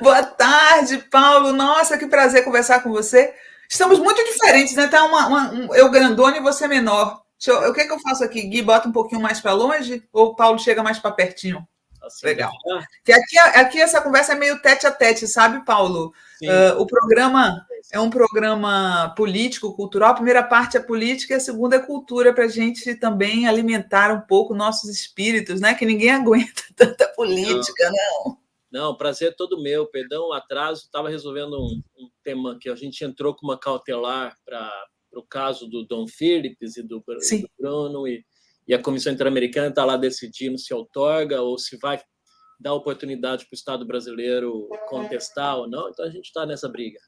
Boa tarde, Paulo. Nossa, que prazer conversar com você. Estamos muito diferentes, né? Tá eu grandona e você menor. O que é que eu faço aqui? Gui, bota um pouquinho mais para longe ou o Paulo chega mais para pertinho? Assim já Legal. tá? Que aqui essa conversa é meio tete a tete, sabe, Paulo? Sim. O programa é um programa político, cultural. A primeira parte é política e a segunda é cultura, para a gente também alimentar um pouco nossos espíritos, né? Que ninguém aguenta tanta política, né? Não, prazer é todo meu. Perdão o atraso, estava resolvendo um tema que a gente entrou com uma cautelar para o caso do Dom Phillips e do Sim. Bruno, e a Comissão Interamericana está lá decidindo se outorga ou se vai dar oportunidade para o Estado brasileiro contestar ou não. Então a gente está nessa briga.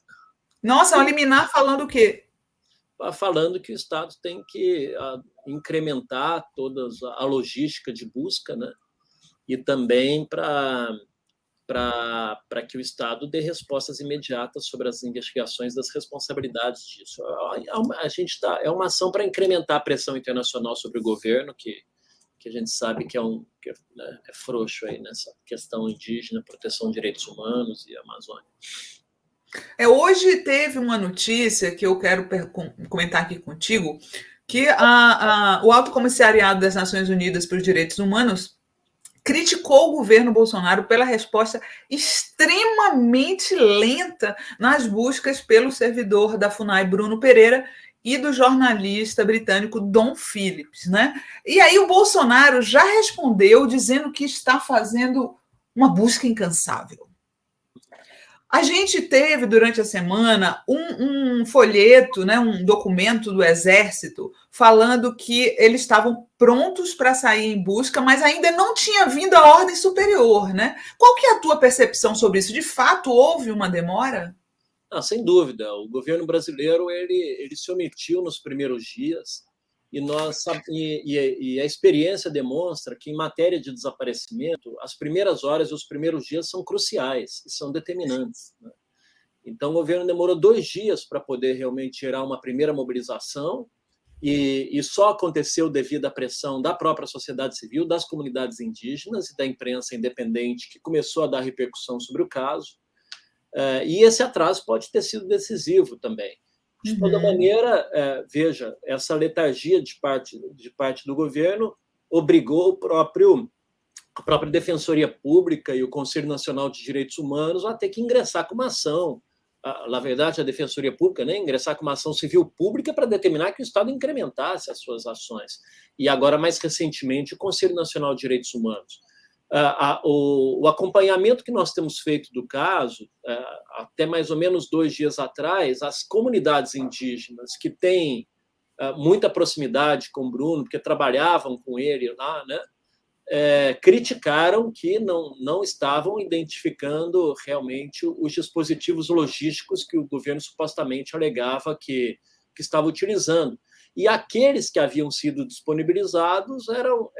Nossa, um liminar falando o quê? Falando que o Estado tem que incrementar toda a logística de busca, né? E também para que o Estado dê respostas imediatas sobre as investigações das responsabilidades disso. A gente é uma ação para incrementar a pressão internacional sobre o governo, que a gente sabe que né, é frouxo aí nessa questão indígena, proteção de direitos humanos e Amazônia. Hoje teve uma notícia que eu quero comentar aqui contigo, que o Alto Comissariado das Nações Unidas para os Direitos Humanos criticou o governo Bolsonaro pela resposta extremamente lenta nas buscas pelo servidor da FUNAI, Bruno Pereira, e do jornalista britânico Dom Phillips, né? E aí o Bolsonaro já respondeu dizendo que está fazendo uma busca incansável. A gente teve, durante a semana, um folheto, né, um documento do Exército, falando que eles estavam prontos para sair em busca, mas ainda não tinha vindo a ordem superior. Né? Qual que é a tua percepção sobre isso? De fato, houve uma demora? Sem dúvida. O governo brasileiro ele se omitiu nos primeiros dias e a experiência demonstra que, em matéria de desaparecimento, as primeiras horas e os primeiros dias são cruciais e são determinantes. Né? Então, o governo demorou 2 dias para poder realmente gerar uma primeira mobilização e só aconteceu devido à pressão da própria sociedade civil, das comunidades indígenas e da imprensa independente, que começou a dar repercussão sobre o caso. E esse atraso pode ter sido decisivo também. De toda maneira, veja, essa letargia de parte do governo obrigou a própria Defensoria Pública e o Conselho Nacional de Direitos Humanos a ter que ingressar com uma ação. Na verdade, a Defensoria Pública, né, ingressar com uma ação civil pública para determinar que o Estado incrementasse as suas ações. E agora, mais recentemente, o Conselho Nacional de Direitos Humanos. O acompanhamento que nós temos feito do caso, até mais ou menos 2 dias atrás, as comunidades indígenas que têm muita proximidade com o Bruno, porque trabalhavam com ele lá, né, criticaram que não estavam identificando realmente os dispositivos logísticos que o governo supostamente alegava que estava utilizando. E aqueles que haviam sido disponibilizados eram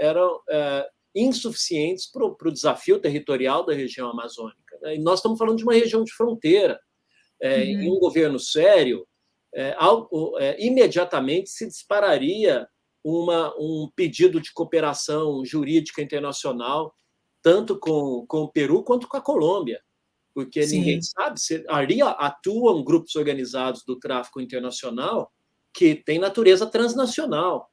insuficientes para o desafio territorial da região amazônica. Né? E nós estamos falando de uma região de fronteira. Em um governo sério, imediatamente se dispararia um pedido de cooperação jurídica internacional, tanto com o Peru quanto com a Colômbia, porque Sim. Ninguém sabe se ali atuam grupos organizados do tráfico internacional que têm natureza transnacional.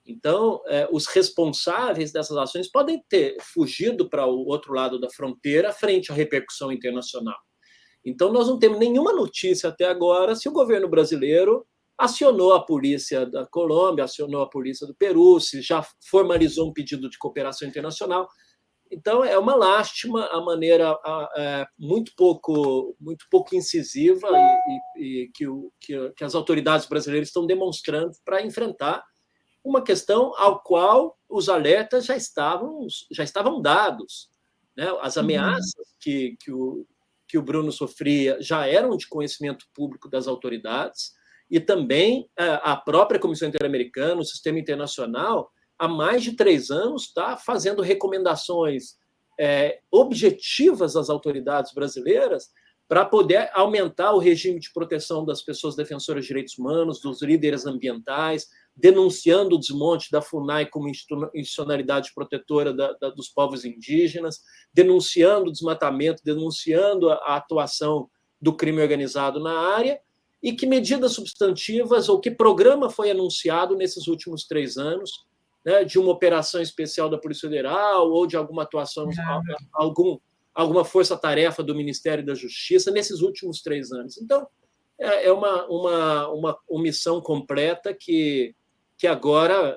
Então, os responsáveis dessas ações podem ter fugido para o outro lado da fronteira frente à repercussão internacional. Então, nós não temos nenhuma notícia até agora se o governo brasileiro acionou a polícia da Colômbia, acionou a polícia do Peru, se já formalizou um pedido de cooperação internacional. Então, é uma lástima a maneira muito pouco incisiva e que as autoridades brasileiras estão demonstrando para enfrentar uma questão ao qual os alertas já estavam dados. Né? As ameaças que o Bruno sofria já eram de conhecimento público das autoridades e também a própria Comissão Interamericana, o sistema internacional, há mais de 3 anos está fazendo recomendações objetivas às autoridades brasileiras para poder aumentar o regime de proteção das pessoas defensoras de direitos humanos, dos líderes ambientais, denunciando o desmonte da FUNAI como institucionalidade protetora dos povos indígenas, denunciando o desmatamento, denunciando a atuação do crime organizado na área, e que medidas substantivas ou que programa foi anunciado nesses últimos 3 anos, né, de uma operação especial da Polícia Federal ou de alguma atuação, alguma força-tarefa do Ministério da Justiça nesses últimos 3 anos. Então, é uma omissão completa que agora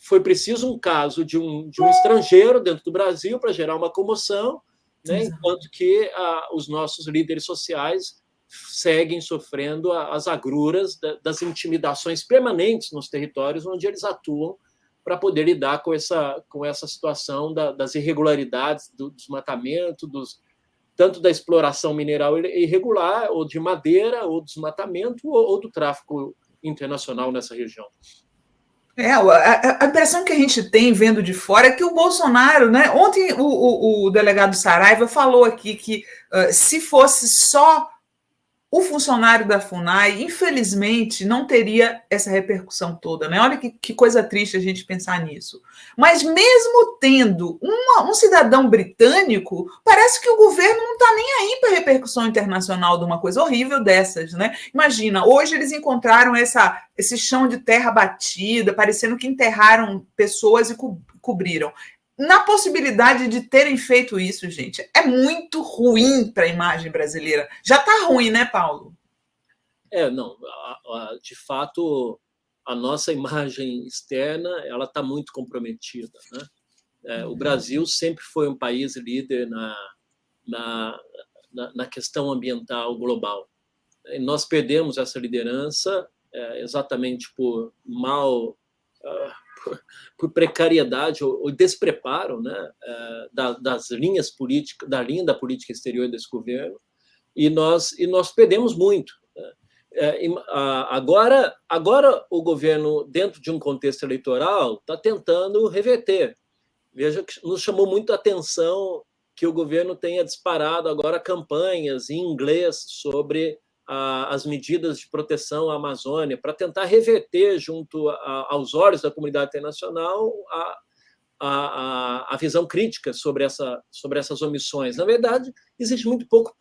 foi preciso um caso de um estrangeiro dentro do Brasil para gerar uma comoção, né, enquanto que os nossos líderes sociais seguem sofrendo as agruras das intimidações permanentes nos territórios onde eles atuam para poder lidar com essa situação das irregularidades, do desmatamento, tanto da exploração mineral irregular, ou de madeira, ou desmatamento, ou do tráfico internacional nessa região. A impressão que a gente tem vendo de fora é que o Bolsonaro, né? Ontem o delegado Saraiva falou aqui que se fosse só o funcionário da FUNAI, infelizmente, não teria essa repercussão toda, né? Olha que coisa triste a gente pensar nisso. Mas mesmo tendo um cidadão britânico, parece que o governo não está nem aí para a repercussão internacional de uma coisa horrível dessas, né? Imagina, hoje eles encontraram esse chão de terra batida, parecendo que enterraram pessoas e cobriram. Na possibilidade de terem feito isso, gente, é muito ruim para a imagem brasileira. Já está ruim, né, Paulo? Não. De fato, a nossa imagem externa ela está muito comprometida, né? O Brasil sempre foi um país líder na questão ambiental global. E nós perdemos essa liderança exatamente por por precariedade ou despreparo, né, das linhas políticas, da linha da política exterior desse governo, e nós perdemos muito. Agora o governo, dentro de um contexto eleitoral, está tentando reverter. Veja que nos chamou muito a atenção que o governo tenha disparado agora campanhas em inglês sobre as medidas de proteção à Amazônia, para tentar reverter, junto aos olhos da comunidade internacional, a visão crítica sobre essas omissões. Na verdade, existe muito pouco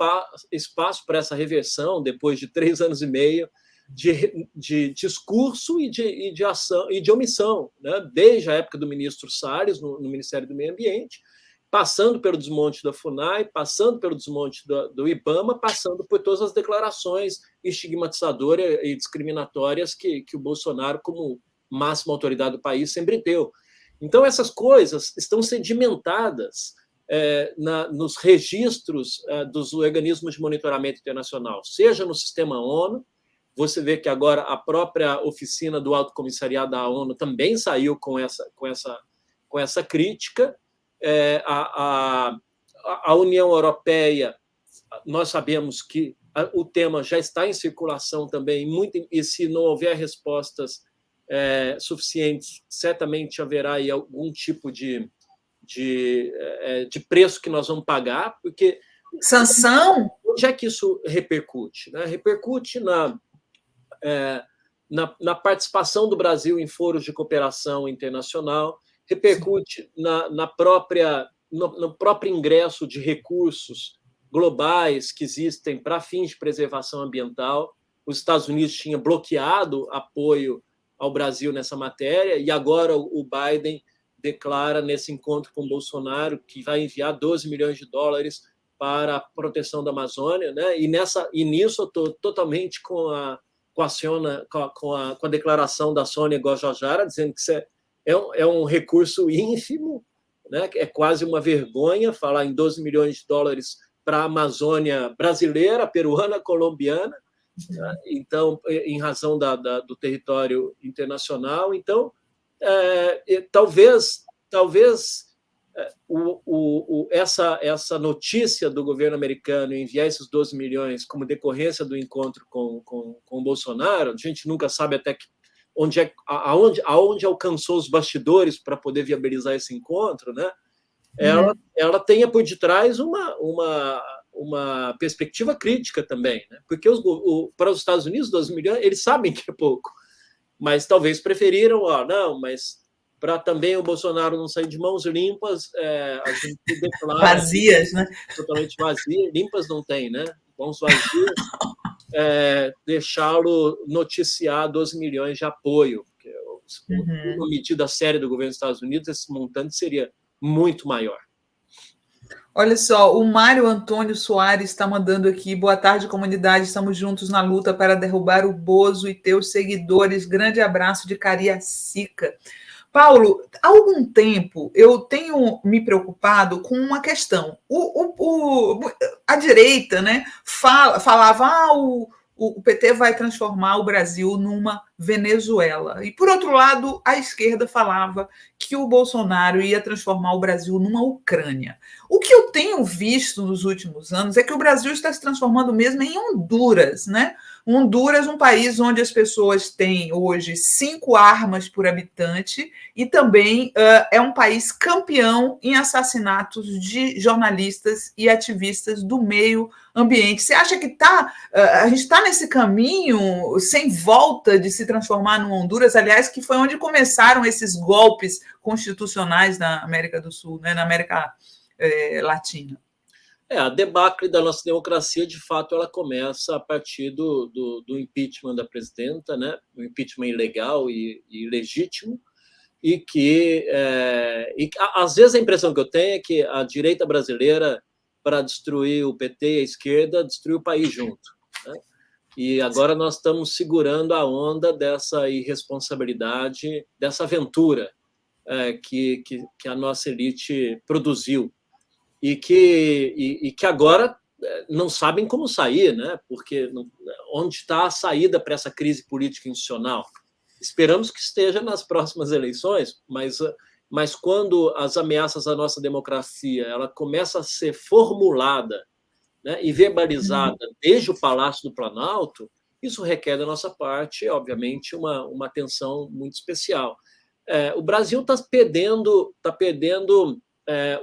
espaço para essa reversão, depois de 3 anos e meio de discurso e de ação e de omissão, né? Desde a época do ministro Salles, no Ministério do Meio Ambiente, passando pelo desmonte da FUNAI, passando pelo desmonte do IBAMA, passando por todas as declarações estigmatizadoras e discriminatórias que o Bolsonaro, como máxima autoridade do país, sempre deu. Então, essas coisas estão sedimentadas nos registros dos organismos de monitoramento internacional, seja no sistema ONU. Você vê que agora a própria oficina do Alto Comissariado da ONU também saiu com essa crítica. A União Europeia, nós sabemos que o tema já está em circulação também, e se não houver respostas suficientes, certamente haverá aí algum tipo de preço que nós vamos pagar, porque... Sanção? Onde é que isso repercute? Né? Repercute na participação do Brasil em foros de cooperação internacional, repercute no próprio ingresso de recursos globais que existem para fins de preservação ambiental. Os Estados Unidos tinham bloqueado apoio ao Brasil nessa matéria, e agora o Biden declara, nesse encontro com o Bolsonaro, que vai enviar 12 milhões de dólares para a proteção da Amazônia, né? E nisso eu estou totalmente com a declaração da Sônia Guajajara, dizendo que isso é um recurso ínfimo, né? É quase uma vergonha falar em 12 milhões de dólares para a Amazônia brasileira, peruana, colombiana, né? Então, em razão do território internacional. Então, talvez essa notícia do governo americano enviar esses 12 milhões como decorrência do encontro com o Bolsonaro, a gente nunca sabe até aonde alcançou os bastidores para poder viabilizar esse encontro, né? Ela tenha por detrás uma perspectiva crítica também, né? Porque para os Estados Unidos, 12 milhões, eles sabem que é pouco, Mas talvez preferiram, não, mas para também o Bolsonaro não sair de mãos limpas, a gente declara vazias, né? Totalmente vazias, limpas não tem, né? Mãos vazias, deixá-lo noticiar 12 milhões de apoio, porque uma medida séria do governo dos Estados Unidos, esse montante seria muito maior. Olha só, o Mário Antônio Soares está mandando aqui. Boa tarde, comunidade. Estamos juntos na luta para derrubar o Bozo e teus seguidores. Grande abraço de Cariacica. Paulo, há algum tempo eu tenho me preocupado com uma questão. A direita, né, falava o PT vai transformar o Brasil numa Venezuela. E, por outro lado, a esquerda falava que o Bolsonaro ia transformar o Brasil numa Ucrânia. O que eu tenho visto nos últimos anos é que o Brasil está se transformando mesmo em Honduras, né? Honduras, um país onde as pessoas têm hoje 5 armas por habitante e também é um país campeão em assassinatos de jornalistas e ativistas do meio ambiente. Você acha que a gente está nesse caminho sem volta de se transformar num Honduras, aliás, que foi onde começaram esses golpes constitucionais na América do Sul, né, na América Latina? A debacle da nossa democracia, de fato, ela começa a partir do impeachment da presidenta, né? Um impeachment ilegal e ilegítimo, e que, às vezes, a impressão que eu tenho é que a direita brasileira, para destruir o PT e a esquerda, destruiu o país junto, né? E agora nós estamos segurando a onda dessa irresponsabilidade, dessa aventura que a nossa elite produziu. E que agora não sabem como sair, né? Porque onde está a saída para essa crise política institucional? Esperamos que esteja nas próximas eleições, mas quando as ameaças à nossa democracia ela começa a ser formulada, né, e verbalizada desde o Palácio do Planalto, isso requer da nossa parte, obviamente, uma atenção muito especial. O Brasil está perdendo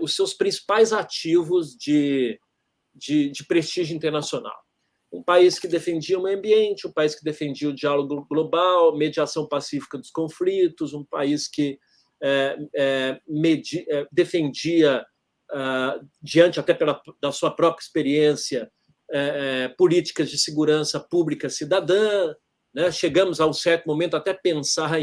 os seus principais ativos de prestígio internacional. Um país que defendia o meio ambiente, um país que defendia o diálogo global, mediação pacífica dos conflitos, um país que defendia, diante até da sua própria experiência, políticas de segurança pública cidadã, né? Chegamos a um certo momento até pensar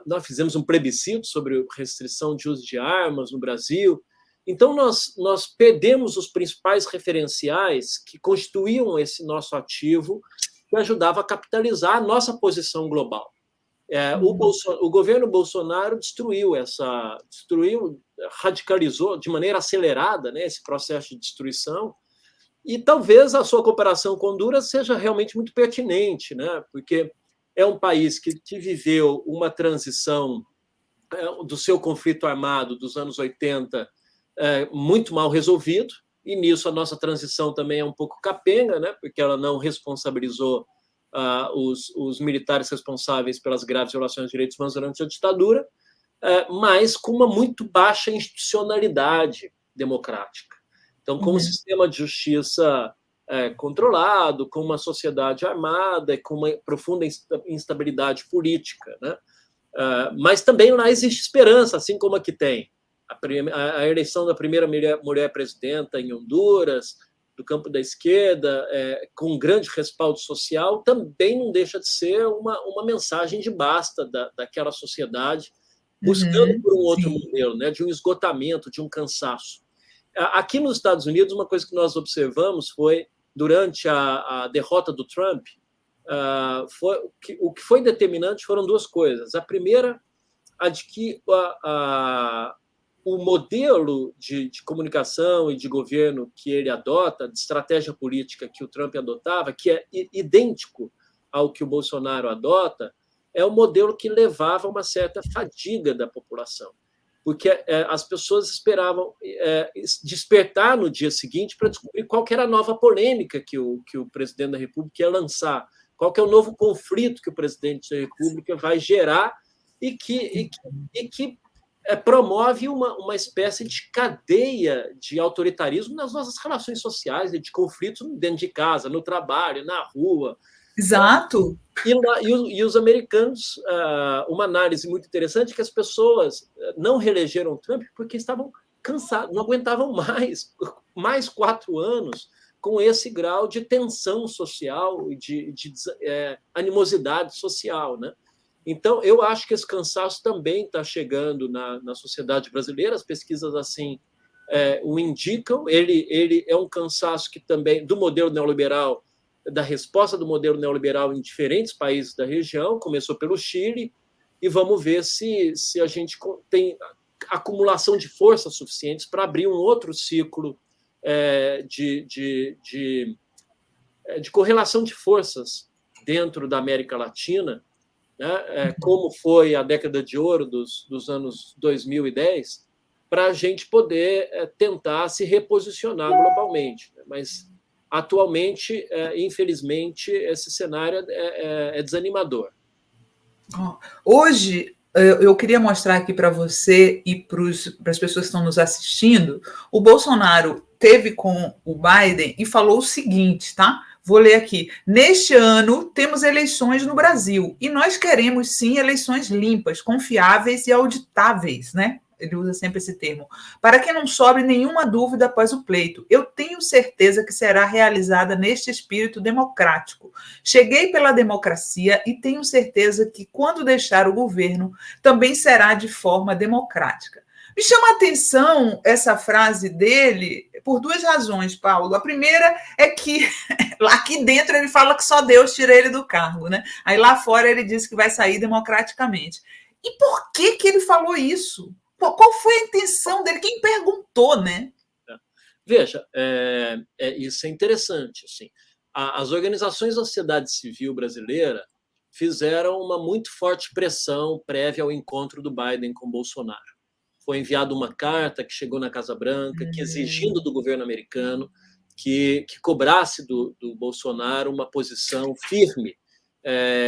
nós fizemos um plebiscito sobre restrição de uso de armas no Brasil. Então, nós perdemos os principais referenciais que constituíam esse nosso ativo, que ajudava a capitalizar a nossa posição global. O governo Bolsonaro radicalizou de maneira acelerada, né, esse processo de destruição, e talvez a sua comparação com Honduras seja realmente muito pertinente, né, porque é um país que viveu uma transição do seu conflito armado dos anos 80 muito mal resolvido, e nisso a nossa transição também é um pouco capenga, né, porque ela não responsabilizou os militares responsáveis pelas graves violações de direitos humanos durante a ditadura, mas com uma muito baixa institucionalidade democrática. Então, com um sistema de justiça controlado, com uma sociedade armada, com uma profunda instabilidade política, né? Mas também lá existe esperança, assim como aqui tem. A eleição da primeira mulher presidenta em Honduras, do campo da esquerda, com um grande respaldo social, também não deixa de ser uma mensagem de basta daquela sociedade, buscando por um outro modelo, né? De um esgotamento, de um cansaço. Aqui nos Estados Unidos, uma coisa que nós observamos foi, durante a derrota do Trump, o que foi determinante foram duas coisas. A primeira, a de que o modelo de comunicação e de governo que ele adota, de estratégia política que o Trump adotava, que é idêntico ao que o Bolsonaro adota, é um modelo que levava a uma certa fadiga da população, porque as pessoas esperavam despertar no dia seguinte para descobrir qual que era a nova polêmica que o presidente da República ia lançar, qual que é o novo conflito que o presidente da República vai gerar e que promove uma espécie de cadeia de autoritarismo nas nossas relações sociais, de conflitos dentro de casa, no trabalho, na rua. Exato. E os americanos, uma análise muito interessante é que as pessoas não reelegeram Trump porque estavam cansados, não aguentavam mais 4 anos com esse grau de tensão social e de animosidade social, né? Então, eu acho que esse cansaço também está chegando na sociedade brasileira. As pesquisas assim o indicam. Ele é um cansaço que também do modelo neoliberal, da resposta do modelo neoliberal em diferentes países da região. Começou pelo Chile e vamos ver se a gente tem acumulação de forças suficientes para abrir um outro ciclo de correlação de forças dentro da América Latina, né? Como foi a década de ouro dos anos 2010, para a gente poder tentar se reposicionar globalmente. Mas, atualmente, infelizmente, esse cenário é desanimador. Hoje, eu queria mostrar aqui para você e para as pessoas que estão nos assistindo, o Bolsonaro teve com o Biden e falou o seguinte, tá? Vou ler aqui. Neste ano, temos eleições no Brasil e nós queremos, sim, eleições limpas, confiáveis e auditáveis, né? Ele usa sempre esse termo. Para que não sobre nenhuma dúvida após o pleito, eu tenho certeza que será realizada neste espírito democrático. Cheguei pela democracia e tenho certeza que, quando deixar o governo, também será de forma democrática. Me chama a atenção essa frase dele por 2 razões, Paulo. A primeira é que lá aqui dentro ele fala que só Deus tira ele do cargo, né? Aí lá fora ele diz que vai sair democraticamente. E por que ele falou isso? Qual foi a intenção dele? Quem perguntou, né? Veja, isso é interessante. Assim. As organizações da sociedade civil brasileira fizeram uma muito forte pressão prévia ao encontro do Biden com Bolsonaro. Foi enviada uma carta que chegou na Casa Branca, que exigindo do governo americano que cobrasse do Bolsonaro uma posição firme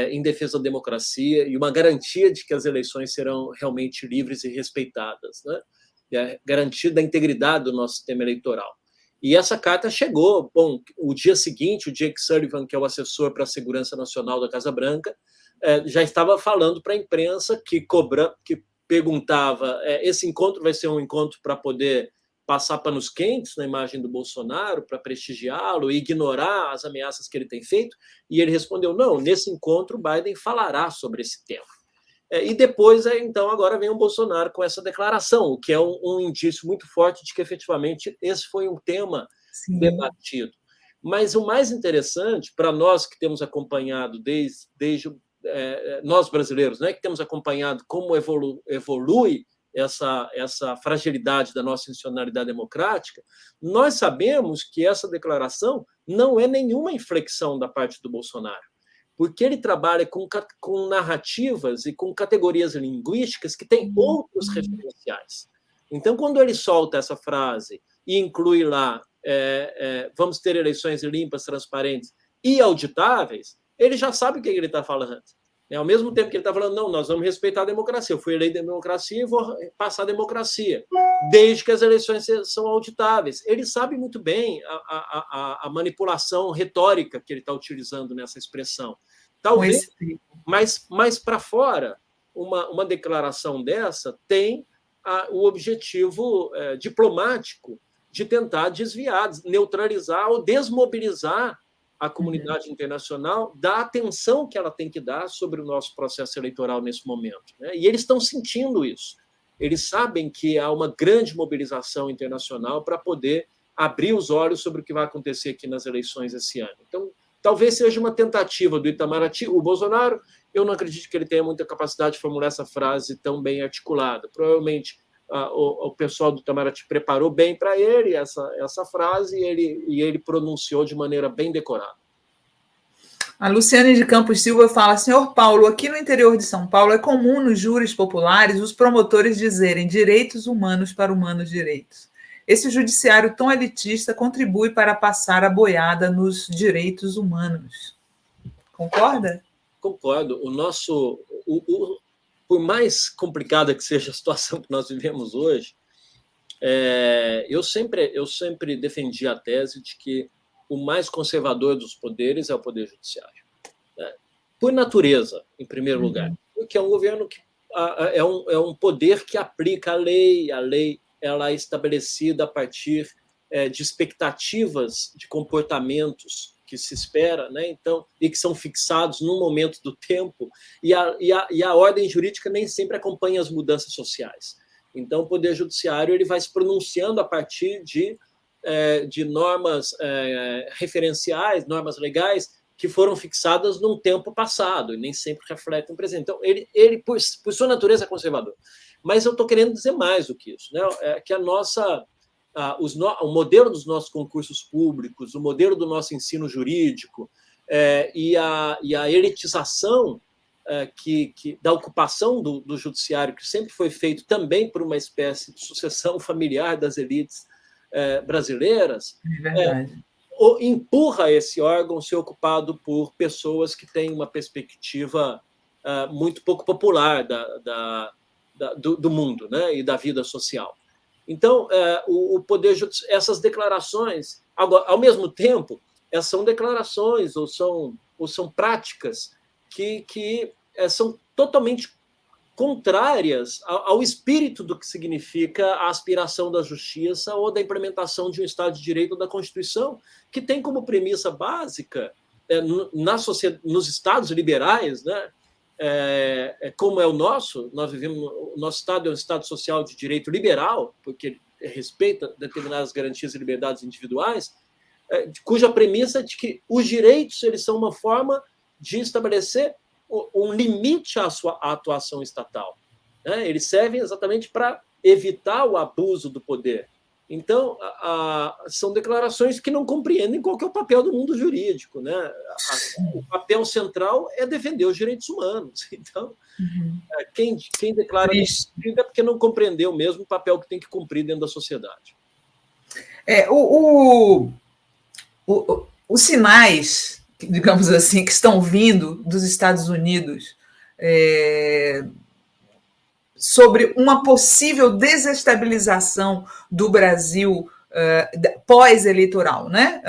em defesa da democracia e uma garantia de que as eleições serão realmente livres e respeitadas, né? Garantia da integridade do nosso sistema eleitoral. E essa carta chegou, bom, o dia seguinte, o Jake Sullivan, que é o assessor para a segurança nacional da Casa Branca, já estava falando para a imprensa que perguntava, esse encontro vai ser um encontro para poder passar panos quentes na imagem do Bolsonaro, para prestigiá-lo e ignorar as ameaças que ele tem feito? E ele respondeu, não, nesse encontro Biden falará sobre esse tema. E depois, então, agora vem o Bolsonaro com essa declaração, o que é um indício muito forte de que, efetivamente, esse foi um tema debatido. Mas o mais interessante, para nós que temos acompanhado desde nós brasileiros, né, que temos acompanhado como evolui essa fragilidade da nossa institucionalidade democrática, nós sabemos que essa declaração não é nenhuma inflexão da parte do Bolsonaro, porque ele trabalha com narrativas e com categorias linguísticas que têm outros referenciais. Então, quando ele solta essa frase e inclui lá vamos ter eleições limpas, transparentes e auditáveis, ele já sabe o que ele está falando. Ao mesmo tempo que ele está falando, não, nós vamos respeitar a democracia. Eu fui eleito democracia e vou passar a democracia, desde que as eleições são auditáveis. Ele sabe muito bem a manipulação retórica que ele está utilizando nessa expressão. Talvez, mas para fora, uma declaração dessa tem o objetivo diplomático de tentar desviar, neutralizar ou desmobilizar a comunidade internacional da atenção que ela tem que dar sobre o nosso processo eleitoral nesse momento, né? E eles estão sentindo isso. Eles sabem que há uma grande mobilização internacional para poder abrir os olhos sobre o que vai acontecer aqui nas eleições esse ano. Então, talvez seja uma tentativa do Itamaraty. O Bolsonaro, eu não acredito que ele tenha muita capacidade de formular essa frase tão bem articulada. Provavelmente o pessoal do Itamaraty preparou bem para ele essa frase e ele pronunciou de maneira bem decorada. A Luciane de Campos Silva fala, senhor Paulo, aqui no interior de São Paulo é comum nos júris populares os promotores dizerem direitos humanos para humanos direitos. Esse judiciário tão elitista contribui para passar a boiada nos direitos humanos. Concorda? Concordo. Por mais complicada que seja a situação que nós vivemos hoje, eu sempre defendi a tese de que o mais conservador dos poderes é o poder judiciário. por natureza, em primeiro lugar, porque é um governo que é um poder que aplica a lei ela é estabelecida a partir de expectativas de comportamentos que se espera, né? Então, e que são fixados num momento do tempo, e a ordem jurídica nem sempre acompanha as mudanças sociais. Então, o Poder Judiciário ele vai se pronunciando a partir de normas referenciais, normas legais, que foram fixadas num tempo passado, e nem sempre refletem o presente. Então, ele por sua natureza, é conservador. Mas eu estou querendo dizer mais do que isso, né? Que o modelo dos nossos concursos públicos, o modelo do nosso ensino jurídico e a elitização da ocupação do judiciário, que sempre foi feito também por uma espécie de sucessão familiar das elites brasileiras, empurra esse órgão ser ocupado por pessoas que têm uma perspectiva muito pouco popular do mundo, né, e da vida social. Então, o Poder Judiciário, essas declarações, agora, ao mesmo tempo, são declarações ou são práticas que são totalmente contrárias ao espírito do que significa a aspiração da justiça ou da implementação de um Estado de Direito ou da Constituição, que tem como premissa básica, nos Estados liberais, né, como é o nosso Estado é um Estado social de direito liberal, porque respeita determinadas garantias e liberdades individuais, cuja premissa é de que os direitos eles são uma forma de estabelecer um limite à sua atuação estatal, né? Eles servem exatamente para evitar o abuso do poder. Então, são declarações que não compreendem qual que é o papel do mundo jurídico, né? O papel central é defender os direitos humanos. Então, quem declara isso é porque não compreendeu mesmo o papel que tem que cumprir dentro da sociedade. Os sinais, digamos assim, que estão vindo dos Estados Unidos sobre uma possível desestabilização do Brasil pós-eleitoral, né?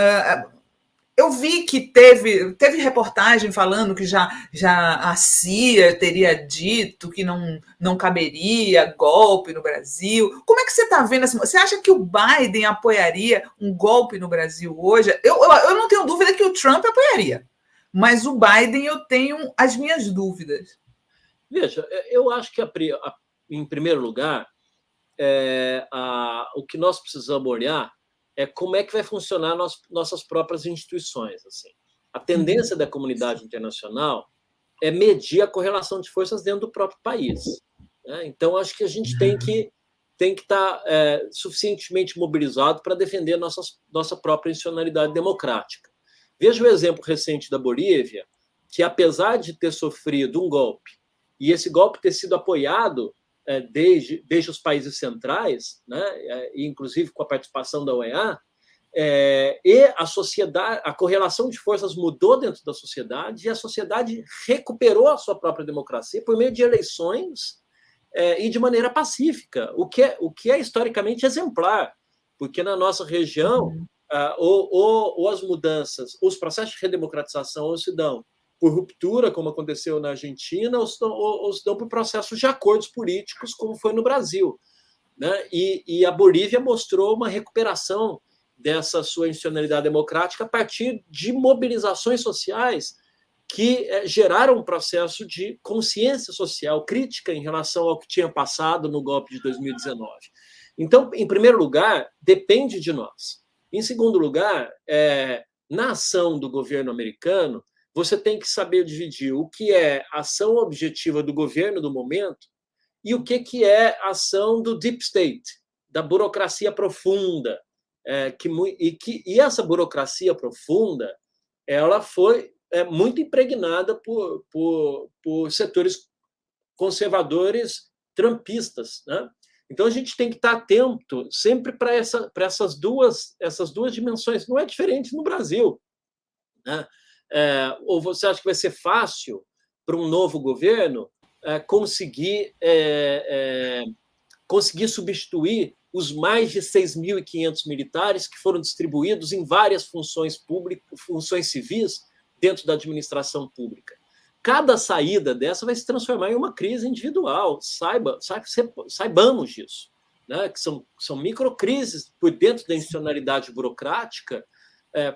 Eu vi que teve reportagem falando que já a CIA teria dito que não caberia golpe no Brasil. Como é que você está vendo? Você acha que o Biden apoiaria um golpe no Brasil hoje? Eu não tenho dúvida que o Trump apoiaria, mas o Biden eu tenho as minhas dúvidas. Veja, eu acho que, em primeiro lugar, o que nós precisamos olhar é como é que vai funcionar nossas próprias instituições. Assim. A tendência da comunidade internacional é medir a correlação de forças dentro do próprio país. Né? Então, acho que a gente tem que estar suficientemente mobilizado para defender nossa própria institucionalidade democrática. Veja o exemplo recente da Bolívia, que, apesar de ter sofrido um golpe, e esse golpe ter sido apoiado desde os países centrais, né, inclusive com a participação da OEA, e a sociedade, a correlação de forças mudou dentro da sociedade e a sociedade recuperou a sua própria democracia por meio de eleições e de maneira pacífica, o que é historicamente exemplar, porque na nossa região ou as mudanças, os processos de redemocratização ou se dão por ruptura, como aconteceu na Argentina, ou se dão por processos de acordos políticos, como foi no Brasil. Né? E a Bolívia mostrou uma recuperação dessa sua institucionalidade democrática a partir de mobilizações sociais que geraram um processo de consciência social crítica em relação ao que tinha passado no golpe de 2019. Então, em primeiro lugar, depende de nós. Em segundo lugar, na ação do governo americano, você tem que saber dividir o que é ação objetiva do governo do momento e o que é ação do deep state, da burocracia profunda. E essa burocracia profunda ela foi muito impregnada por setores conservadores trumpistas. Né? Então, a gente tem que estar atento sempre para essas duas dimensões. Não é diferente no Brasil. Né? Ou você acha que vai ser fácil para um novo governo conseguir substituir os mais de 6.500 militares que foram distribuídos em várias funções públicas, funções civis dentro da administração pública? cada saída dessa vai se transformar em uma crise individual. Saibamos disso, né? Que são microcrises por dentro da institucionalidade burocrática,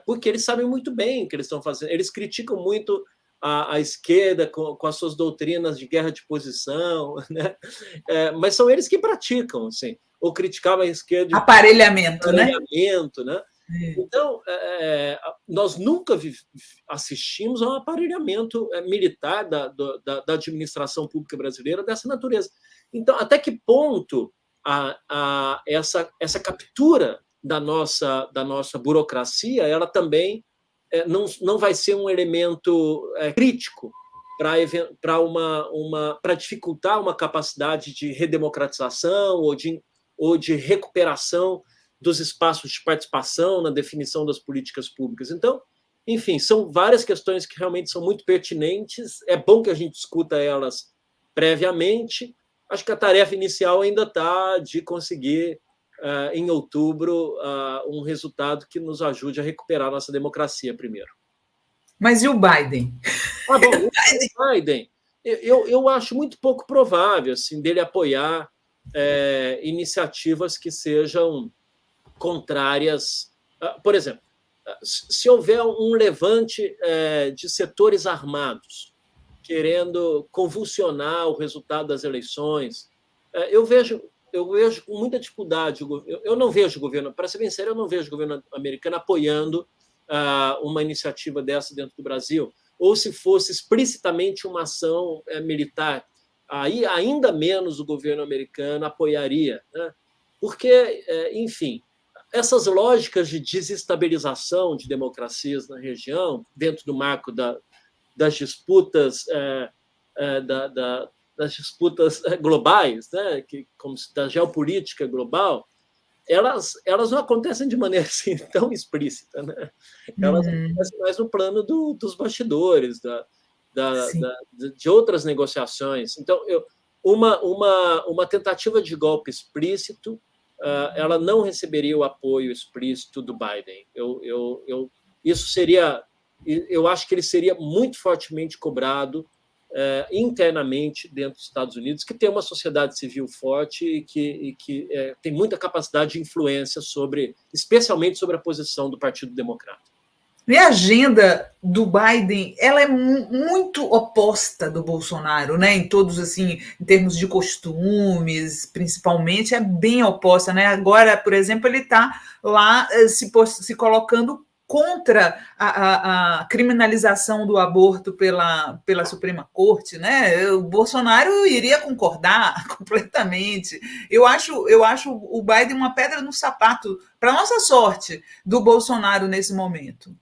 porque eles sabem muito bem o que eles estão fazendo. Eles criticam muito a esquerda com as suas doutrinas de guerra de posição, né? Mas são eles que praticam, assim, ou criticavam a esquerda de aparelhamento, né? Né? Então, nós nunca assistimos a um aparelhamento militar da administração pública brasileira dessa natureza. Então, até que ponto essa captura da nossa burocracia, ela também não vai ser um elemento crítico para dificultar uma capacidade de redemocratização ou de recuperação dos espaços de participação na definição das políticas públicas. Então, enfim, são várias questões que realmente são muito pertinentes. É bom que a gente discuta elas previamente. Acho que a tarefa inicial ainda está de conseguir, em outubro, um resultado que nos ajude a recuperar a nossa democracia primeiro. Mas e o Biden? Bom, o Biden, eu acho muito pouco provável assim, dele apoiar iniciativas que sejam contrárias. Por exemplo, se houver um levante de setores armados querendo convulsionar o resultado das eleições, eu vejo com muita dificuldade. Eu não vejo o governo, para ser bem sério, eu não vejo o governo americano apoiando uma iniciativa dessa dentro do Brasil, ou se fosse explicitamente uma ação militar, aí ainda menos o governo americano apoiaria, né? Porque, enfim, essas lógicas de desestabilização de democracias na região, dentro do marco das disputas das disputas globais, né, como da geopolítica global, elas não acontecem de maneira assim tão explícita, né? Elas acontecem mais no plano dos bastidores, de outras negociações. Então, uma tentativa de golpe explícito, ela não receberia o apoio explícito do Biden. Isso seria, eu acho que ele seria muito fortemente cobrado internamente dentro dos Estados Unidos, que tem uma sociedade civil forte e que tem muita capacidade de influência especialmente sobre a posição do Partido Democrata. E a agenda do Biden, ela é muito oposta do Bolsonaro, né? Em todos, assim, em termos de costumes, principalmente, é bem oposta, né? Agora, por exemplo, ele está lá se colocando contra a criminalização do aborto pela Suprema Corte, né? O Bolsonaro iria concordar completamente. Eu acho o Biden uma pedra no sapato, para nossa sorte, do Bolsonaro nesse momento.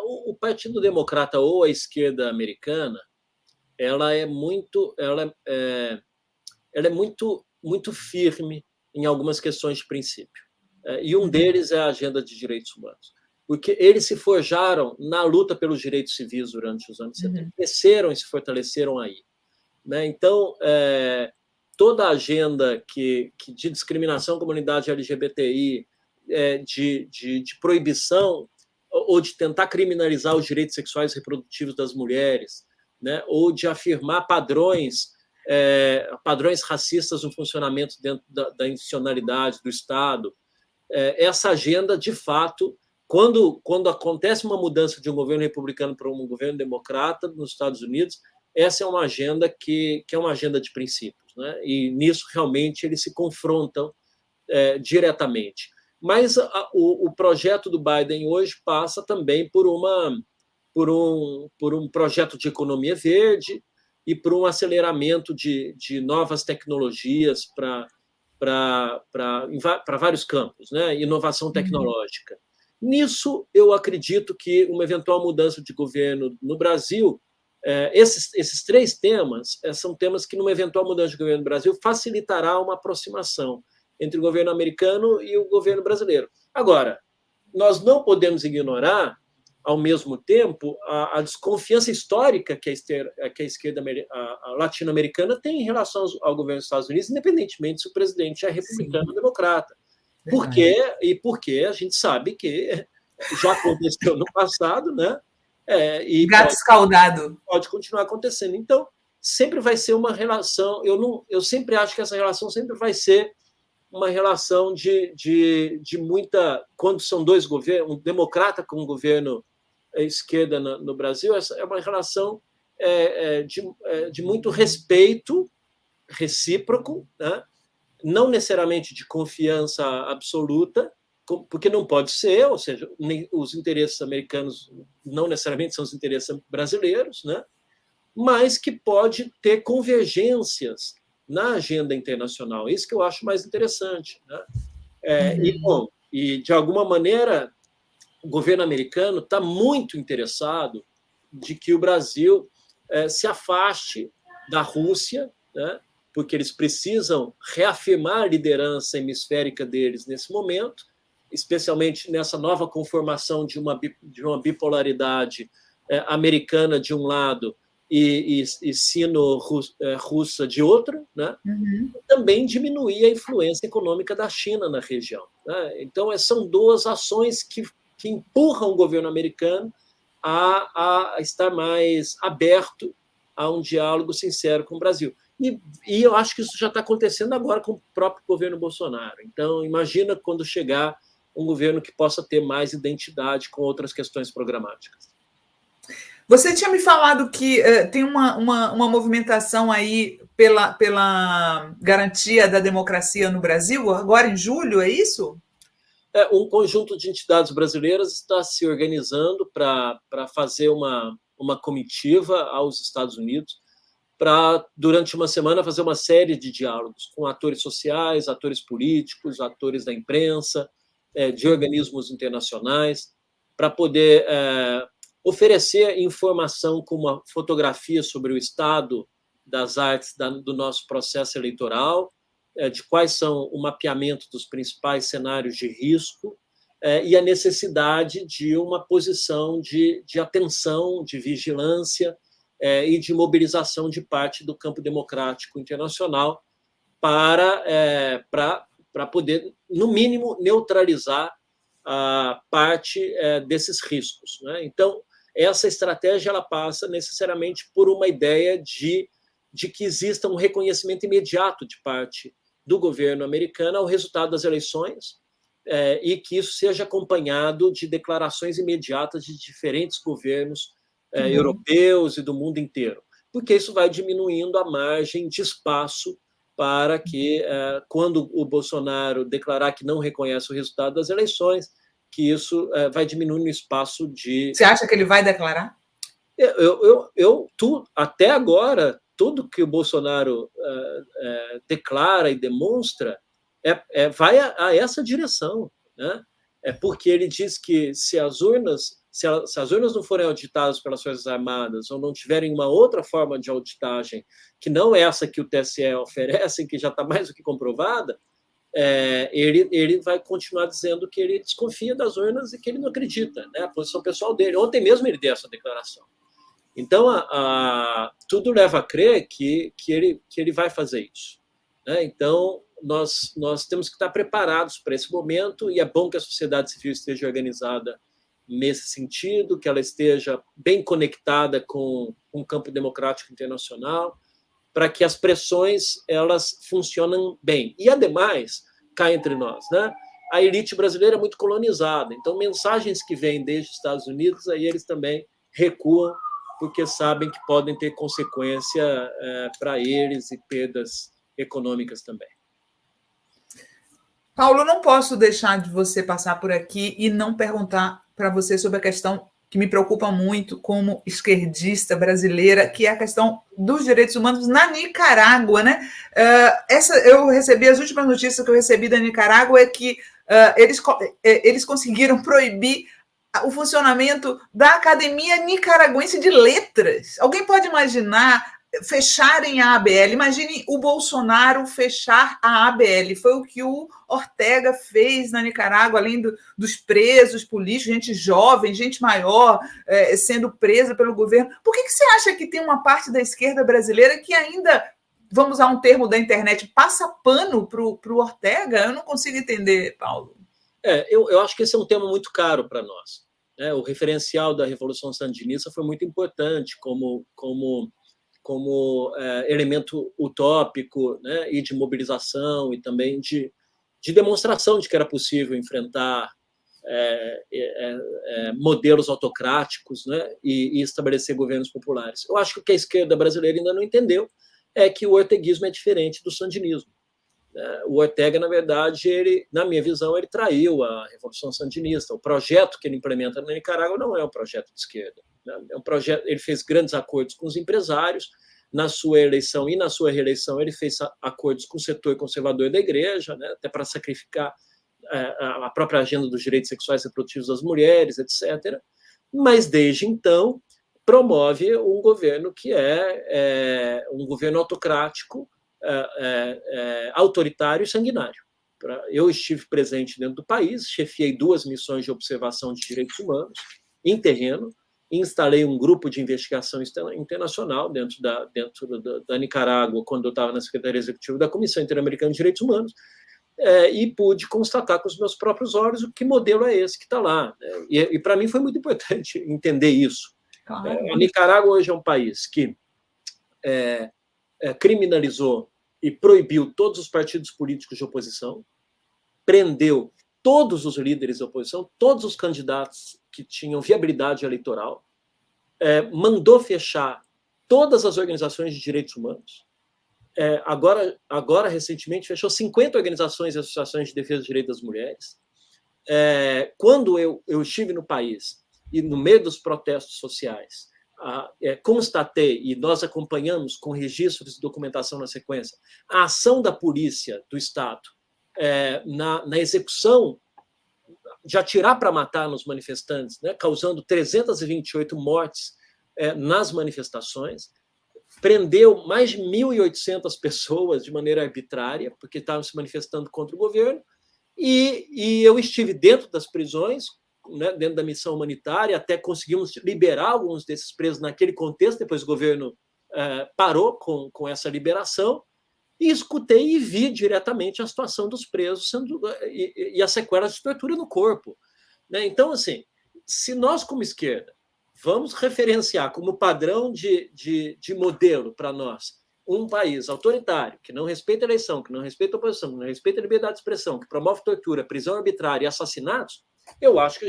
O Partido Democrata ou a esquerda americana, ela é muito muito firme em algumas questões de princípio. E um deles é a agenda de direitos humanos, porque eles se forjaram na luta pelos direitos civis durante os anos 70, cresceram e se fortaleceram aí, né? Então, toda a agenda de discriminação à comunidade LGBTI, de proibição ou de tentar criminalizar os direitos sexuais e reprodutivos das mulheres, né? Ou de afirmar padrões racistas no funcionamento dentro da institucionalidade do Estado. Essa agenda, de fato, quando acontece uma mudança de um governo republicano para um governo democrata nos Estados Unidos, essa é uma agenda que é uma agenda de princípios, né? E nisso realmente eles se confrontam diretamente. Mas o projeto do Biden hoje passa também por um projeto de economia verde e por um aceleramento de novas tecnologias para vários campos, né? Inovação tecnológica. Nisso, eu acredito que uma eventual mudança de governo no Brasil, esses três temas são temas que, numa eventual mudança de governo no Brasil, facilitará uma aproximação entre o governo americano e o governo brasileiro. Agora, nós não podemos ignorar, ao mesmo tempo, a desconfiança histórica que a esquerda latino-americana tem em relação ao governo dos Estados Unidos, independentemente se o presidente é republicano ou democrata. Porque a gente sabe que já aconteceu no passado, né? E gato escaldado. Pode continuar acontecendo. Então, sempre vai ser uma relação. Eu sempre acho que essa relação sempre vai ser uma relação de muita. Quando são dois governos, um democrata com um governo esquerda no Brasil, essa é uma relação de muito respeito recíproco, né? Não necessariamente de confiança absoluta, porque não pode ser, ou seja, os interesses americanos não necessariamente são os interesses brasileiros, né? Mas que pode ter convergências na agenda internacional. Isso que eu acho mais interessante, né? E, de alguma maneira, o governo americano está muito interessado de que o Brasil se afaste da Rússia, né? Porque eles precisam reafirmar a liderança hemisférica deles nesse momento, especialmente nessa nova conformação de uma bipolaridade americana de um lado e sino-russa de outro, né? E também diminuir a influência econômica da China na região, né? Então, são duas ações que empurram o governo americano a estar mais aberto a um diálogo sincero com o Brasil. E eu acho que isso já está acontecendo agora com o próprio governo Bolsonaro. Então, imagina quando chegar um governo que possa ter mais identidade com outras questões programáticas. Você tinha me falado que tem uma movimentação aí pela garantia da democracia no Brasil, agora em julho, é isso? Um conjunto de entidades brasileiras está se organizando para fazer uma comitiva aos Estados Unidos, para, durante uma semana, fazer uma série de diálogos com atores sociais, atores políticos, atores da imprensa, de organismos internacionais, para poder oferecer informação com uma fotografia sobre o estado das artes do nosso processo eleitoral, de quais são o mapeamento dos principais cenários de risco e a necessidade de uma posição de atenção, de vigilância e de mobilização de parte do campo democrático internacional para poder, no mínimo, neutralizar a parte desses riscos, né? Então, essa estratégia ela passa necessariamente por uma ideia de que exista um reconhecimento imediato de parte do governo americano ao resultado das eleições e que isso seja acompanhado de declarações imediatas de diferentes governos europeus e do mundo inteiro, porque isso vai diminuindo a margem de espaço para que, quando o Bolsonaro declarar que não reconhece o resultado das eleições, que isso vai diminuindo o espaço de... Você acha que ele vai declarar? Até agora, tudo que o Bolsonaro declara e demonstra vai a essa direção, né? Porque ele diz que se as urnas não forem auditadas pelas Forças Armadas ou não tiverem uma outra forma de auditagem que não é essa que o TSE oferece, que já está mais do que comprovada, ele vai continuar dizendo que ele desconfia das urnas e que ele não acredita, né? A posição pessoal dele. Ontem mesmo ele deu essa declaração. Então, tudo leva a crer que ele vai fazer isso, né? Então, nós temos que estar preparados para esse momento, e é bom que a sociedade civil esteja organizada nesse sentido, que ela esteja bem conectada com o campo democrático internacional, para que as pressões elas funcionem bem. E, ademais, cá entre nós, né? A elite brasileira é muito colonizada, então mensagens que vêm desde os Estados Unidos, aí eles também recuam, porque sabem que podem ter consequência para eles e perdas econômicas também. Paulo, não posso deixar de você passar por aqui e não perguntar para você sobre a questão que me preocupa muito como esquerdista brasileira, que é a questão dos direitos humanos na Nicarágua, né? Eu recebi, as últimas notícias que eu recebi da Nicarágua é que eles conseguiram proibir o funcionamento da Academia Nicaragüense de Letras. Alguém pode imaginar fecharem a ABL? Imagine o Bolsonaro fechar a ABL. Foi o que o Ortega fez na Nicarágua, além dos presos políticos, gente jovem, gente maior, sendo presa pelo governo. Por que você acha que tem uma parte da esquerda brasileira que ainda, vamos usar um termo da internet, passa pano para o Ortega? Eu não consigo entender, Paulo. Eu acho que esse é um tema muito caro para nós. né? O referencial da Revolução Sandinista foi muito importante como elemento utópico, né? E de mobilização e também de demonstração de que era possível enfrentar modelos autocráticos, né? E estabelecer governos populares. Eu acho que o que a esquerda brasileira ainda não entendeu é que o orteguismo é diferente do sandinismo. O Ortega, na verdade, na minha visão, ele traiu a Revolução Sandinista. O projeto que ele implementa na Nicarágua não é um projeto de esquerda. É um projeto. Ele fez grandes acordos com os empresários. Na sua eleição e na sua reeleição, ele fez acordos com o setor conservador da igreja, né, até para sacrificar a própria agenda dos direitos sexuais e reprodutivos das mulheres, etc. Mas, desde então, promove um governo que é um governo autocrático, autoritário e sanguinário. Eu estive presente dentro do país, chefiei 2 missões de observação de direitos humanos em terreno, instalei um grupo de investigação internacional dentro da Nicarágua, quando eu estava na Secretaria Executiva da Comissão Interamericana de Direitos Humanos, e pude constatar com os meus próprios olhos o que modelo é esse que está lá. E para mim foi muito importante entender isso. Claro. A Nicarágua hoje é um país que criminalizou e proibiu todos os partidos políticos de oposição, prendeu todos os líderes da oposição, todos os candidatos que tinham viabilidade eleitoral, mandou fechar todas as organizações de direitos humanos. Agora, recentemente, fechou 50 organizações e associações de defesa dos direitos das mulheres. Quando eu estive no país e no meio dos protestos sociais, constatei, e nós acompanhamos com registros de documentação na sequência, a ação da polícia do Estado na execução de atirar para matar nos manifestantes, né, causando 328 mortes nas manifestações, prendeu mais de 1.800 pessoas de maneira arbitrária, porque estavam se manifestando contra o governo, e eu estive dentro das prisões, né, dentro da missão humanitária, até conseguimos liberar alguns desses presos naquele contexto, depois o governo parou com essa liberação, e escutei e vi diretamente a situação dos presos e as sequelas de tortura no corpo. Né? Então, assim, se nós, como esquerda, vamos referenciar como padrão de modelo para nós um país autoritário, que não respeita a eleição, que não respeita a oposição, que não respeita a liberdade de expressão, que promove tortura, prisão arbitrária e assassinatos, eu acho que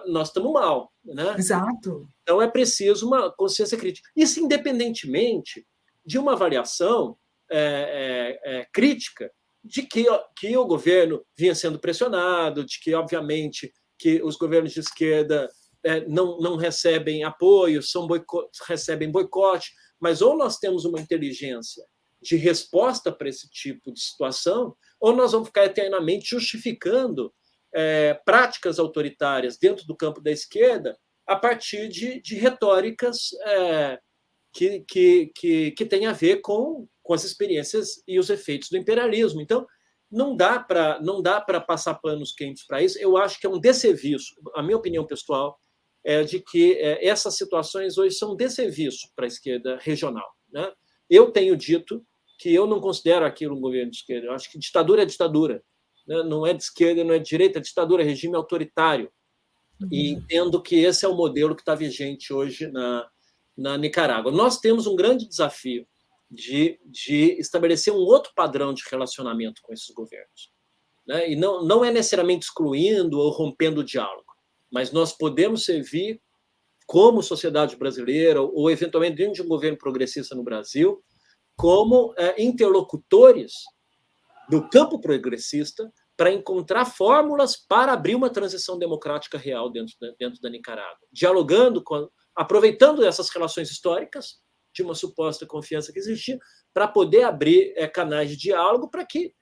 nós estamos mal. Né? Exato. Então, é preciso uma consciência crítica. Isso independentemente de uma avaliação crítica de que o governo vinha sendo pressionado, de que, obviamente, que os governos de esquerda não recebem apoio, recebem boicote, mas ou nós temos uma inteligência de resposta para esse tipo de situação, ou nós vamos ficar eternamente justificando práticas autoritárias dentro do campo da esquerda a partir de retóricas que têm a ver com as experiências e os efeitos do imperialismo. Então, não dá para passar panos quentes para isso. Eu acho que é um desserviço, a minha opinião pessoal, de que essas situações hoje são um desserviço para a esquerda regional. Né? Eu tenho dito que eu não considero aquilo um governo de esquerda. Eu acho que ditadura é ditadura. Né? Não é de esquerda, não é de direita, é ditadura, é regime autoritário. E entendo que esse é o modelo que está vigente hoje na Nicarágua. Nós temos um grande desafio de estabelecer um outro padrão de relacionamento com esses governos. Né? E não é necessariamente excluindo ou rompendo o diálogo, mas nós podemos servir como sociedade brasileira ou, eventualmente, dentro de um governo progressista no Brasil, como interlocutores do campo progressista para encontrar fórmulas para abrir uma transição democrática real dentro da Nicarágua, dialogando, aproveitando essas relações históricas de uma suposta confiança que existia, para poder abrir canais de diálogo para que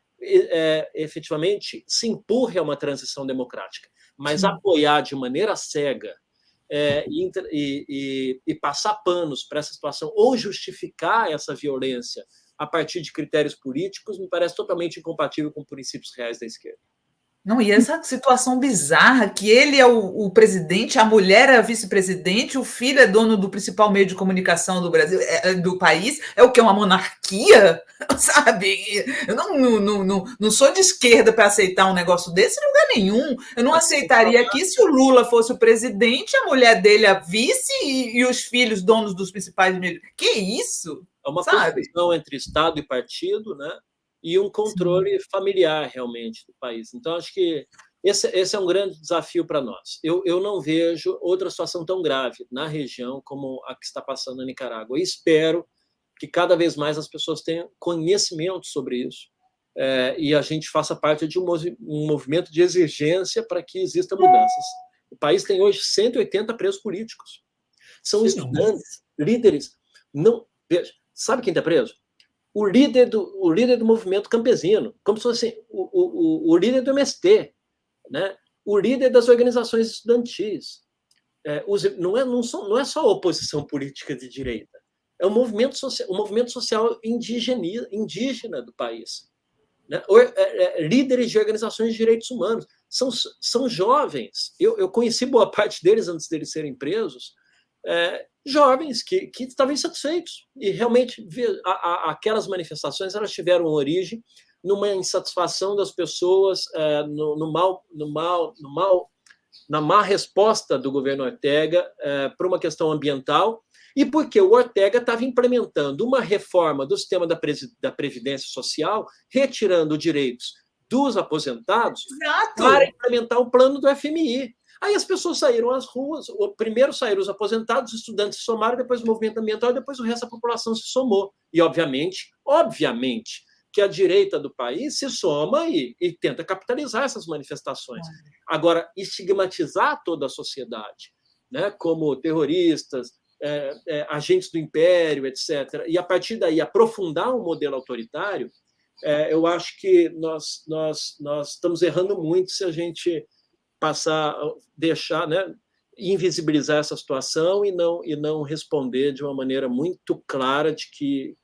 efetivamente se empurre a uma transição democrática. Mas apoiar de maneira cega e passar panos para essa situação ou justificar essa violência a partir de critérios políticos me parece totalmente incompatível com princípios reais da esquerda. Não, e essa situação bizarra que ele é o presidente, a mulher é a vice-presidente, o filho é dono do principal meio de comunicação do Brasil, do país, é o que? Uma monarquia? Sabe? Eu não sou de esquerda para aceitar um negócio desse em lugar nenhum. Eu não aceitaria aqui se o Lula fosse o presidente, a mulher dele a vice e os filhos donos dos principais meios. Que isso? É uma confusão entre Estado e partido, né? E um controle familiar, realmente, do país. Então, acho que esse é um grande desafio para nós. Eu não vejo outra situação tão grave na região como a que está passando na Nicarágua. E espero que cada vez mais as pessoas tenham conhecimento sobre isso e a gente faça parte de um movimento de exigência para que existam mudanças. O país tem hoje 180 presos políticos. São estudantes, líderes. Não, veja, sabe quem está preso? O líder do movimento campesino, como se fosse o líder do MST, né? O líder das organizações estudantis. Não é só a oposição política de direita, é o movimento social indígena do país. Né? Líderes de organizações de direitos humanos. São jovens. Eu conheci boa parte deles antes deles serem presos. Jovens que estavam insatisfeitos e realmente aquelas manifestações elas tiveram origem numa insatisfação das pessoas na má resposta do governo Ortega para uma questão ambiental e porque o Ortega estava implementando uma reforma do sistema da Previdência Social, retirando direitos dos aposentados para implementar o plano do FMI. Aí as pessoas saíram às ruas, primeiro saíram os aposentados, os estudantes se somaram, depois o movimento ambiental, e depois o resto da população se somou. E, obviamente, que a direita do país se soma e tenta capitalizar essas manifestações. Agora, estigmatizar toda a sociedade, né, como terroristas, agentes do império, etc., e, a partir daí, aprofundar um modelo autoritário, eu acho que nós estamos errando muito se a gente deixar, né, invisibilizar essa situação e não responder de uma maneira muito clara de que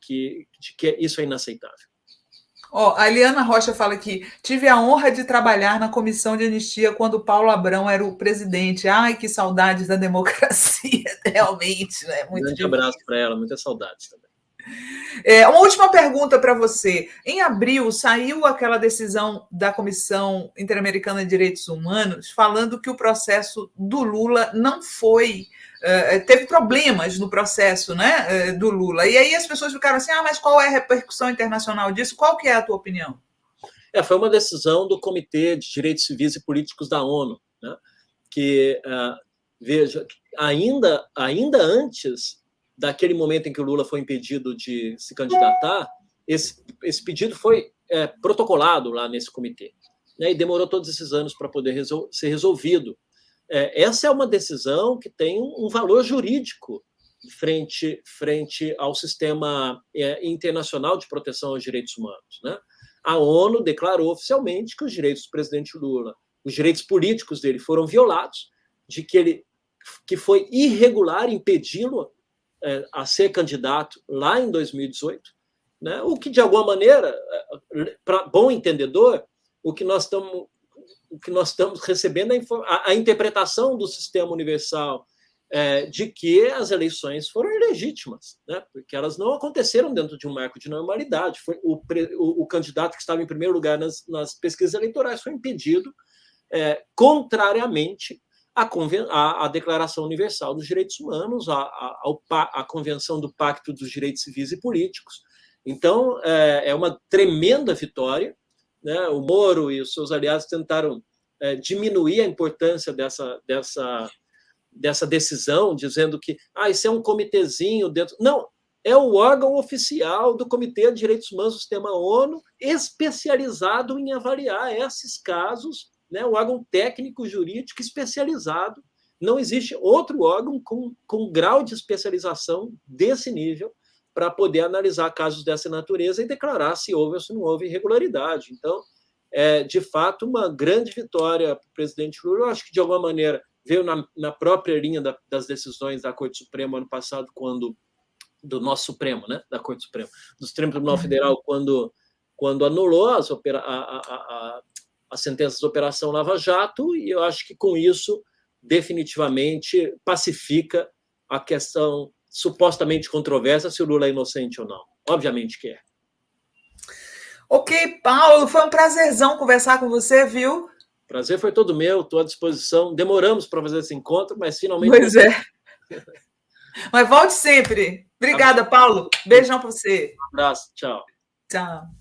isso é inaceitável. A Eliana Rocha fala aqui, tive a honra de trabalhar na comissão de anistia quando Paulo Abrão era o presidente. Ai, que saudades da democracia, realmente. Né? Muito grande abraço para ela, muitas saudades também. Uma última pergunta para você. Em abril, saiu aquela decisão da Comissão Interamericana de Direitos Humanos falando que o processo do Lula não foi... teve problemas no processo, né, do Lula. E aí as pessoas ficaram assim, mas qual é a repercussão internacional disso? Qual que é a tua opinião? Foi uma decisão do Comitê de Direitos Civis e Políticos da ONU, né, que, veja, ainda antes daquele momento em que o Lula foi impedido de se candidatar, esse pedido foi protocolado lá nesse comitê, né, e demorou todos esses anos para poder ser resolvido. Essa é uma decisão que tem um valor jurídico frente ao sistema internacional de proteção aos direitos humanos. Né? A ONU declarou oficialmente que os direitos do presidente Lula, os direitos políticos dele foram violados, de que foi irregular impedi-lo a ser candidato lá em 2018, né? O que, de alguma maneira, para bom entendedor, o que nós estamos recebendo a interpretação do sistema universal de que as eleições foram ilegítimas, né? Porque elas não aconteceram dentro de um marco de normalidade. Foi o candidato que estava em primeiro lugar nas pesquisas eleitorais foi impedido, contrariamente à Declaração Universal dos Direitos Humanos, à Convenção do Pacto dos Direitos Civis e Políticos. Então, é uma tremenda vitória. Né? O Moro e os seus aliados tentaram diminuir a importância dessa decisão, dizendo que isso é um comitêzinho dentro... Não, é o órgão oficial do Comitê de Direitos Humanos do Sistema ONU, especializado em avaliar esses casos, né? O órgão técnico jurídico especializado. Não existe outro órgão com grau de especialização desse nível para poder analisar casos dessa natureza e declarar se houve ou se não houve irregularidade. Então, de fato, uma grande vitória para o presidente Lula. Eu acho que, de alguma maneira, veio na própria linha das decisões da Corte Suprema ano passado, do nosso Supremo, né? Da Corte Suprema, do Supremo Tribunal Federal, quando anulou a sentença da Operação Lava Jato, e eu acho que com isso definitivamente pacifica a questão supostamente controversa se o Lula é inocente ou não. Obviamente que é. Ok, Paulo, foi um prazerzão conversar com você, viu? Prazer foi todo meu, estou à disposição. Demoramos para fazer esse encontro, mas finalmente... Pois é. Mas volte sempre. Obrigada, Paulo. Beijão para você. Um abraço, tchau. Tchau.